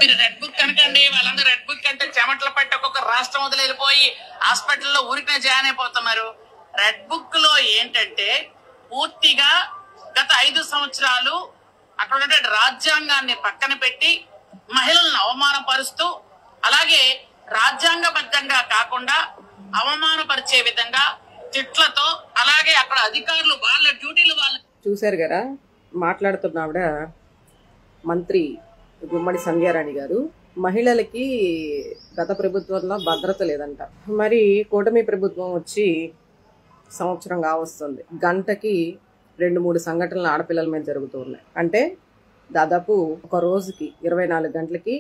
మీరు red book కనుకండి, వాళ్ళందరూ red book అంటే చెమటలు పట్టి ఒక్కొక్క రాష్ట్రం వదిలి వెళ్ళిపోయి హాస్పిటల్లో ఊరికే జాయిన్ అయిపోతున్నారు. రెడ్ బుక్ లో ఏంటంటే పూర్తిగా గత 5 సంవత్సరాలు అక్కడ ఉండే రాజ్యాంగాన్ని పక్కన పెట్టి మహిళలను అవమానపరుస్తూ, అలాగే రాజ్యాంగబద్ధంగా కాకుండా అవమానపరిచే విధంగా తిట్లతో, అలాగే అక్కడ అధికారులు వాళ్ళ డ్యూటీలు వాళ్ళు చూశారు కదా. మాట్లాడుతున్న ఆవిడ మంత్రి గుమ్మడి సంధ్యారాణి గారు. మహిళలకి గత ప్రభుత్వంలో భద్రత లేదంట. మరి కూటమి ప్రభుత్వం వచ్చి సంవత్సరం కావస్తుంది. గంటకి 2-3 సంఘటనలు ఆడపిల్లల మీద జరుగుతూ ఉన్నాయి. అంటే దాదాపు ఒక రోజుకి 24 గంటలకి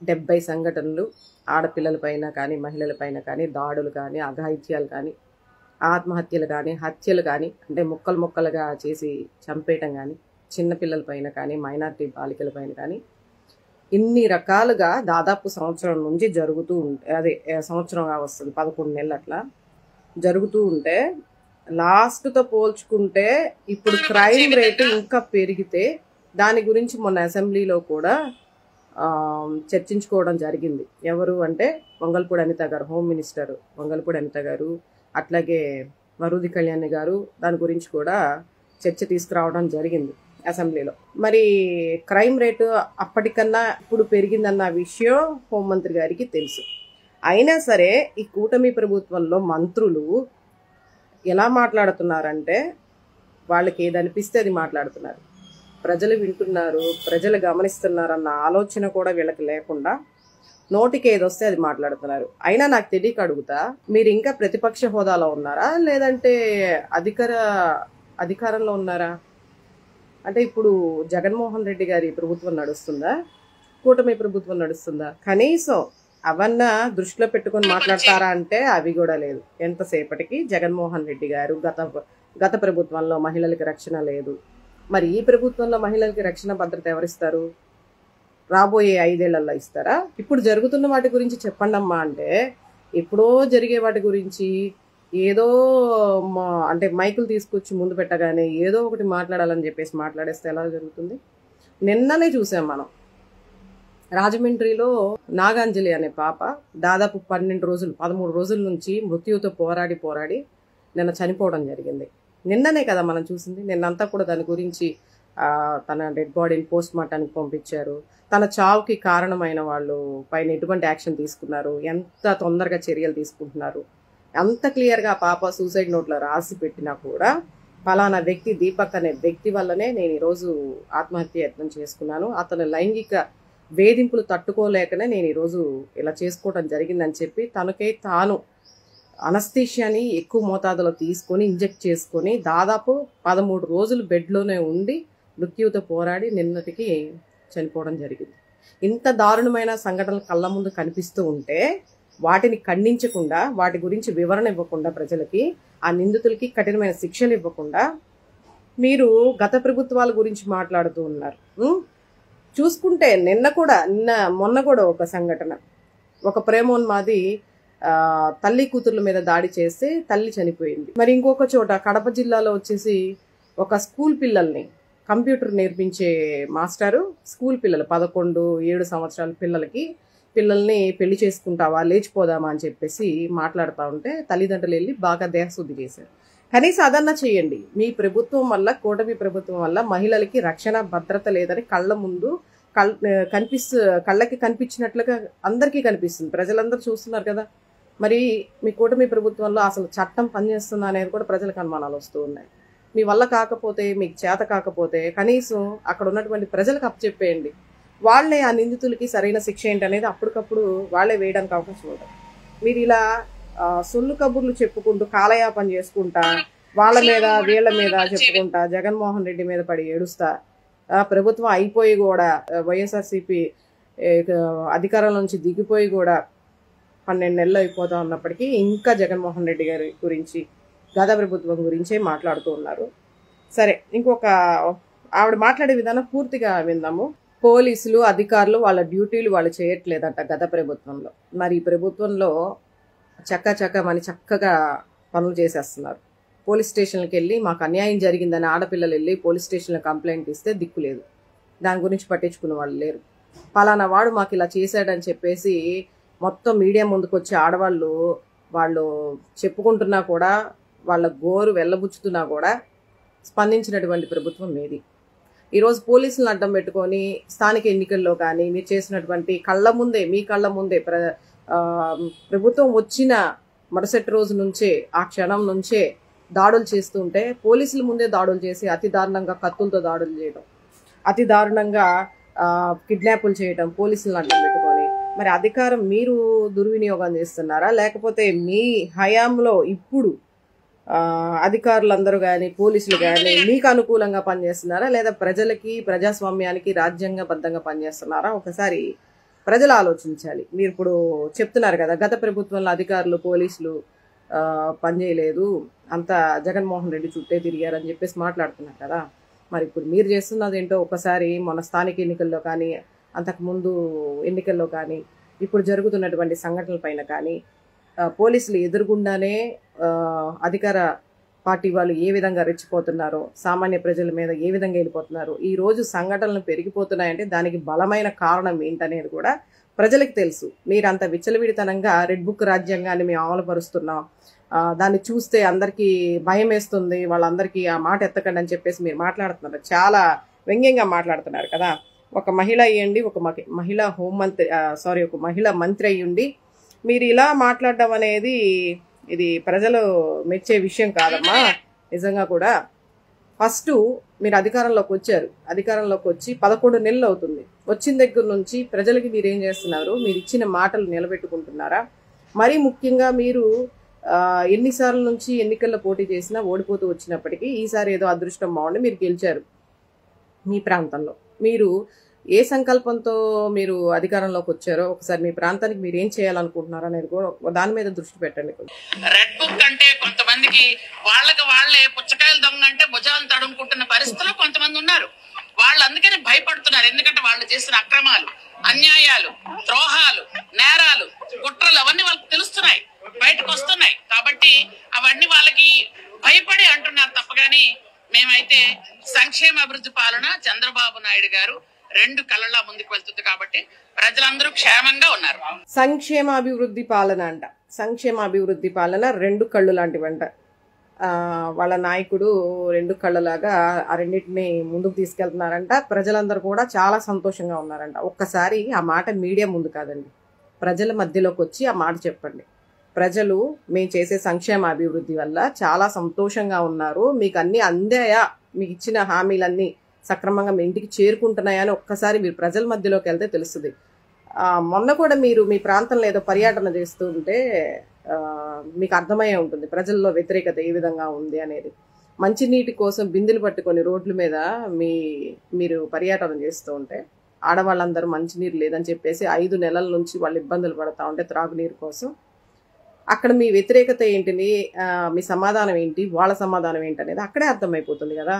70 సంఘటనలు ఆడపిల్లల పైన కానీ మహిళల పైన కానీ దాడులు కానీ అఘాయిత్యాలు కానీ ఆత్మహత్యలు కానీ హత్యలు కానీ, అంటే ముక్కలు ముక్కలుగా చేసి చంపేయటం కానీ, చిన్నపిల్లల పైన కానీ మైనారిటీ బాలికల పైన కానీ ఇన్ని రకాలుగా దాదాపు సంవత్సరం నుంచి జరుగుతూ ఉంటే, అదే సంవత్సరంగా వస్తుంది 11 నెలలు అట్లా జరుగుతూ ఉంటే, లాస్ట్తో పోల్చుకుంటే ఇప్పుడు క్రైమ్ రేటు ఇంకా పెరిగితే దాని గురించి మొన్న అసెంబ్లీలో కూడా చర్చించుకోవడం జరిగింది. ఎవరు అంటే వంగల్పూడి అనిత గారు, హోమ్ మినిస్టర్ వంగల్పూడి అనిత గారు, అట్లాగే వరూది కళ్యాణి గారు దాని గురించి కూడా చర్చ తీసుకురావడం జరిగింది అసెంబ్లీలో. మరి క్రైమ్ రేటు అప్పటికన్నా ఇప్పుడు పెరిగిందన్న విషయం హోంమంత్రి గారికి తెలుసు. అయినా సరే ఈ కూటమి ప్రభుత్వంలో మంత్రులు ఎలా మాట్లాడుతున్నారంటే వాళ్ళకి ఏదనిపిస్తే అది మాట్లాడుతున్నారు. ప్రజలు వింటున్నారు, ప్రజలు గమనిస్తున్నారన్న ఆలోచన కూడా వీళ్ళకి లేకుండా నోటికి ఏదొస్తే అది మాట్లాడుతున్నారు. అయినా నాకు తెలియక అడుగుతా, మీరు ఇంకా ప్రతిపక్ష హోదాలో ఉన్నారా లేదంటే అధికారంలో ఉన్నారా? అంటే ఇప్పుడు జగన్మోహన్ రెడ్డి గారి ప్రభుత్వం నడుస్తుందా, కూటమి ప్రభుత్వం నడుస్తుందా? కనీసం అవన్నా దృష్టిలో పెట్టుకొని మాట్లాడతారా అంటే అవి కూడా లేదు. ఎంతసేపటికి జగన్మోహన్ రెడ్డి గారు గత ప్రభుత్వంలో మహిళలకి రక్షణ లేదు, మరి ఈ ప్రభుత్వంలో మహిళలకి రక్షణ భద్రత ఎవరిస్తారు? రాబోయే 5 ఏళ్లలో ఇస్తారా? ఇప్పుడు జరుగుతున్న వాటి గురించి చెప్పండి అమ్మా అంటే ఎప్పుడో జరిగే వాటి గురించి ఏదో అంటే మైకులు తీసుకొచ్చి ముందు పెట్టగానే ఏదో ఒకటి మాట్లాడాలని చెప్పేసి మాట్లాడేస్తే ఎలా జరుగుతుంది? నిన్ననే చూసాం మనం రాజమండ్రిలో నాగాంజలి అనే పాప దాదాపు 13 రోజుల నుంచి మృత్యువుతో పోరాడి నిన్న చనిపోవడం జరిగింది. నిన్ననే కదా మనం చూసింది. నిన్నంతా కూడా దాని గురించి తన డెడ్ బాడీని పోస్ట్ మార్టానికి పంపించారు. తన చావుకి కారణమైన వాళ్ళు పైన ఎటువంటి యాక్షన్ తీసుకున్నారు, ఎంత తొందరగా చర్యలు తీసుకుంటున్నారు, అంత క్లియర్గా పాప సూసైడ్ నోట్లో రాసి పెట్టినా కూడా ఫలానా వ్యక్తి దీపక్ అనే వ్యక్తి వల్లనే నేను ఈరోజు ఆత్మహత్య యత్నం చేసుకున్నాను, అతను లైంగిక వేధింపులు తట్టుకోలేకనే నేను ఈరోజు ఇలా చేసుకోవడం జరిగిందని చెప్పి తనకై తాను అనస్థీషియాని ఎక్కువ మోతాదులో తీసుకొని ఇంజెక్ట్ చేసుకొని దాదాపు 13 రోజులు బెడ్లోనే ఉండి మృత్యువుతో పోరాడి నిన్నటికి చనిపోవడం జరిగింది. ఇంత దారుణమైన సంఘటనలు కళ్ళ ముందు కనిపిస్తూ ఉంటే వాటిని ఖండించకుండా, వాటి గురించి వివరణ ఇవ్వకుండా, ప్రజలకి ఆ నిందితులకి కఠినమైన శిక్షలు ఇవ్వకుండా మీరు గత ప్రభుత్వాల గురించి మాట్లాడుతూ ఉన్నారు. చూసుకుంటే మొన్న కూడా ఒక సంఘటన, ఒక ప్రేమోన్మాది తల్లి కూతుర్ల మీద దాడి చేసి తల్లి చనిపోయింది. మరి ఇంకొక చోట కడప జిల్లాలో వచ్చేసి ఒక స్కూల్ పిల్లల్ని, కంప్యూటర్ నేర్పించే మాస్టారు స్కూల్ పిల్లలు 11-7 సంవత్సరాల పిల్లల్ని పెళ్లి చేసుకుంటావా, లేచిపోదామా అని చెప్పేసి మాట్లాడుతూ ఉంటే తల్లిదండ్రులు వెళ్ళి బాగా దేహశుద్ధి చేశారు. కనీసం అదన్నా చేయండి. మీ ప్రభుత్వం వల్ల, కూటమి ప్రభుత్వం వల్ల మహిళలకి రక్షణ భద్రత లేదని కళ్ళ ముందు కళ్ళకి కనిపించినట్లుగా అందరికీ కనిపిస్తుంది. ప్రజలందరూ చూస్తున్నారు కదా. మరి మీ కూటమి ప్రభుత్వంలో అసలు చట్టం పనిచేస్తుందా అనేది కూడా ప్రజలకు అనుమానాలు వస్తూ ఉన్నాయి. మీ వల్ల కాకపోతే, మీకు చేత కాకపోతే కనీసం అక్కడ ఉన్నటువంటి ప్రజలకు అప్పచెప్పేయండి. వాళ్ళే ఆ నిందితులకి సరైన శిక్ష ఏంటనేది అప్పటికప్పుడు వాళ్ళే వేయడానికి అవకాశం ఉంటుంది. మీరు ఇలా సొల్లు కబుర్లు చెప్పుకుంటూ కాలయాపన చేసుకుంటా, వాళ్ళ మీద వీళ్ళ మీద చెప్పుకుంటా, జగన్మోహన్ రెడ్డి మీద పడి ఏడుస్తా, ప్రభుత్వం అయిపోయి కూడా వైఎస్ఆర్సీపీ అధికారం నుంచి దిగిపోయి కూడా 12 నెలలు అయిపోతా ఉన్నప్పటికీ ఇంకా జగన్మోహన్ రెడ్డి గారి గురించి, గత ప్రభుత్వం గురించే మాట్లాడుతూ ఉన్నారు. సరే, ఇంకొక ఆవిడ మాట్లాడే విధానం పూర్తిగా విందాము. పోలీసులు, అధికారులు వాళ్ళ డ్యూటీలు వాళ్ళు చేయట్లేదంట గత ప్రభుత్వంలో. మరి ఈ ప్రభుత్వంలో చక్కగా పనులు చేసేస్తున్నారు. పోలీస్ స్టేషన్కి వెళ్ళి మాకు అన్యాయం జరిగిందని ఆడపిల్లలు వెళ్ళి పోలీస్ స్టేషన్లో కంప్లైంట్ ఇస్తే దిక్కులేదు, దాని గురించి పట్టించుకునే వాళ్ళు లేరు. పలానా వాడు మాకు ఇలా చేశాడని చెప్పేసి మొత్తం మీడియా ముందుకు వచ్చి ఆడవాళ్ళు వాళ్ళు చెప్పుకుంటున్నా కూడా, వాళ్ళ గోరు వెళ్ళబుచ్చుతున్నా కూడా స్పందించినటువంటి ప్రభుత్వం మీది. ఈరోజు పోలీసులను అడ్డం పెట్టుకొని స్థానిక ఎన్నికల్లో కానీ మీరు చేసినటువంటి మీ కళ్ళ ముందే ప్రభుత్వం వచ్చిన మరుసటి రోజు నుంచే, ఆ క్షణం నుంచే దాడులు చేస్తూ ఉంటే పోలీసుల ముందే దాడులు చేసి అతి దారుణంగా కత్తులతో దాడులు చేయడం, అతి దారుణంగా కిడ్నాపులు చేయడం పోలీసులను అడ్డం పెట్టుకొని. మరి అధికారం మీరు దుర్వినియోగం చేస్తున్నారా, లేకపోతే మీ హయాంలో ఇప్పుడు అధికారులందరూ కానీ పోలీసులు కానీ మీకు అనుకూలంగా పనిచేస్తున్నారా, లేదా ప్రజలకి ప్రజాస్వామ్యానికి రాజ్యాంగబద్ధంగా పనిచేస్తున్నారా? ఒకసారి ప్రజలు ఆలోచించాలి. మీరు ఇప్పుడు చెప్తున్నారు కదా, గత ప్రభుత్వంలో అధికారులు పోలీసులు పనిచేయలేదు, అంతా జగన్మోహన్ రెడ్డి చుట్టే తిరిగారని చెప్పేసి మాట్లాడుతున్నారు కదా. మరి ఇప్పుడు మీరు చేస్తున్నది ఏంటో ఒకసారి మన స్థానిక ఎన్నికల్లో కానీ, అంతకుముందు ఎన్నికల్లో కానీ, ఇప్పుడు జరుగుతున్నటువంటి సంఘటనల పైన కానీ పోలీసులు ఎదురుగుండానే అధికార పార్టీ వాళ్ళు ఏ విధంగా రెచ్చిపోతున్నారో, సామాన్య ప్రజల మీద ఏ విధంగా వెళ్ళిపోతున్నారో, ఈ రోజు సంఘటనలు పెరిగిపోతున్నాయంటే దానికి బలమైన కారణం ఏంటనేది కూడా ప్రజలకు తెలుసు. మీరు అంత విచ్చలవిడితనంగా రెడ్ బుక్ రాజ్యాంగాన్ని మేము అమలుపరుస్తున్నాం, దాన్ని చూస్తే అందరికీ భయం వేస్తుంది, వాళ్ళందరికీ ఆ మాట ఎత్తకండి అని చెప్పేసి మీరు మాట్లాడుతున్నారు, చాలా వ్యంగ్యంగా మాట్లాడుతున్నారు కదా. ఒక మహిళ అయ్యండి, ఒక మహిళా మంత్రి అయ్యుండి మీరు ఇలా మాట్లాడడం అనేది ఇది ప్రజలు మెచ్చే విషయం కాదమ్మా. నిజంగా కూడా ఫస్ట్ మీరు అధికారంలోకి వచ్చారు, అధికారంలోకి వచ్చి 11 నెలలు అవుతుంది. వచ్చిన దగ్గర నుంచి ప్రజలకి మీరు ఏం చేస్తున్నారు, మీరు ఇచ్చిన మాటలు నిలబెట్టుకుంటున్నారా? మరీ ముఖ్యంగా మీరు ఎన్నిసార్లు నుంచి ఎన్నికల్లో పోటీ చేసినా ఓడిపోతూ వచ్చినప్పటికీ ఈసారి ఏదో అదృష్టం బాగుండి మీరు గెలిచారు. మీ ప్రాంతంలో మీరు ఏ సంకల్పంతో మీరు అధికారంలోకి వచ్చారో ఒకసారి మీ ప్రాంతానికి మీరు ఏం చేయాలనుకుంటున్నారో అనేది కూడా దాని మీద దృష్టి పెట్టండి. రెడ్ బుక్ అంటే కొంతమందికి వాళ్ళే పుచ్చకాయలు దొంగ అంటే భుజాలను తడుముకుంటున్న పరిస్థితిలో కొంతమంది ఉన్నారు. వాళ్ళు అందుకని భయపడుతున్నారు. ఎందుకంటే వాళ్ళు చేసిన అక్రమాలు, అన్యాయాలు, ద్రోహాలు, నేరాలు, కుట్రలు అవన్నీ వాళ్ళకి తెలుస్తున్నాయి, బయటకు వస్తున్నాయి. కాబట్టి అవన్నీ వాళ్ళకి భయపడి అంటున్నారు తప్పగాని మేమైతే సంక్షేమ అభివృద్ధి పాలన చంద్రబాబు నాయుడు గారు 2 కళ్ళలా ముందుకు వెళ్తుంది కాబట్టి ప్రజలందరూ క్షేమంగా ఉన్నారు. సంక్షేమ అభివృద్ధి పాలన అంట, సంక్షేమ అభివృద్ధి పాలన 2 కళ్ళు లాంటివంట. వాళ్ళ నాయకుడు 2 కళ్ళలాగా ఆ రెండింటిని ముందుకు తీసుకెళ్తున్నారంట. ప్రజలందరూ కూడా చాలా సంతోషంగా ఉన్నారంట. ఒక్కసారి ఆ మాట మీడియా ముందు కాదండి, ప్రజల మధ్యలోకి వచ్చి ఆ మాట చెప్పండి. ప్రజలు మేము చేసే సంక్షేమ అభివృద్ధి వల్ల చాలా సంతోషంగా ఉన్నారు, మీకు అన్ని అందాయా, మీకు ఇచ్చిన హామీలన్నీ సక్రమంగా మీ ఇంటికి చేరుకుంటున్నాయా అని ఒక్కసారి మీరు ప్రజల మధ్యలోకి వెళ్తే తెలుస్తుంది. మొన్న కూడా మీరు మీ ప్రాంతంలో ఏదో పర్యటన చేస్తూ ఉంటే మీకు అర్థమయ్యే ఉంటుంది ప్రజల్లో వ్యతిరేకత ఏ విధంగా ఉంది అనేది. మంచినీటి కోసం బిందెలు పట్టుకొని రోడ్ల మీద మీరు పర్యటన చేస్తూ ఉంటే ఆడవాళ్ళందరూ మంచినీరు లేదని చెప్పేసి 5 నెలల నుంచి వాళ్ళు ఇబ్బందులు పడతా ఉంటే త్రాగునీరు కోసం, అక్కడ మీ వ్యతిరేకత ఏంటిని, మీ సమాధానం ఏంటి, వాళ్ళ సమాధానం ఏంటి అనేది అక్కడే అర్థమైపోతుంది కదా.